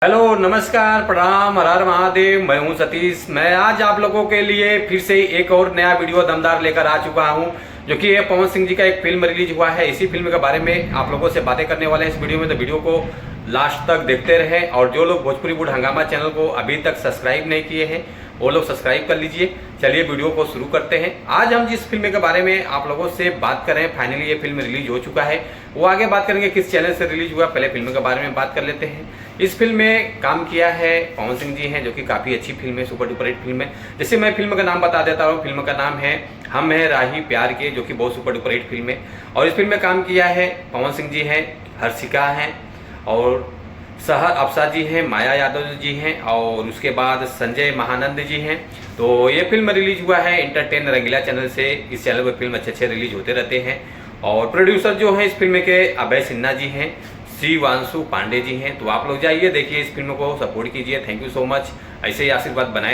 Hello नमस्कार प्रणाम हर हर महादेव। मैं हूं सतीश। मैं आज आप लोगों के लिए फिर से एक और नया वीडियो दमदार लेकर आ चुका हूं, जो कि ये पवन सिंह जी का एक फिल्म रिलीज हुआ है। इसी फिल्म के बारे में आप लोगों से बातें करने वाले हैं इस वीडियो में, तो वीडियो को लास्ट तक देखते रहें। और जो लोग भोजपुरी बुढ़ हंगामा चैनल को अभी तक सब्सक्राइब नहीं किए हैं वो लोग सब्सक्राइब कर लीजिए। चलिए वीडियो को शुरू करते हैं। आज हम जिस फिल्म के बारे में आप लोगों से बात कर रहे हैं, फाइनली ये फिल्म रिलीज हो चुका है। वो आगे बात करेंगे किस चैनल से रिलीज हुआ, पहले फिल्म के बारे में बात कर लेते हैं। इस फिल्म में काम किया है पवन सिंह जी हैं, जो कि काफ़ी अच्छी फिल्म है, सुपर डुपर हिट फिल्म है। जैसे मैं फिल्म का नाम बता देता हूँ, फिल्म का नाम है हम हैं राही प्यार के, जो कि बहुत सुपर डुपर हिट फिल्म है। और इस फिल्म में काम किया है पवन सिंह जी हैं, हर्षिका हैं, और सहर अफसा जी हैं, माया यादव जी हैं, और उसके बाद संजय महानंद जी हैं। तो ये फिल्म रिलीज हुआ है इंटरटेन रंगीला चैनल से। इस चैनल पर फिल्म अच्छे रिलीज होते रहते हैं। और प्रोड्यूसर जो हैं इस फिल्म के अभय सिन्हा जी हैं, श्रीवांशु पांडे जी हैं। तो आप लोग जाइए देखिए, इस फिल्म को सपोर्ट कीजिए। Thank you so much. ऐसे ही आशीर्वाद बनाए।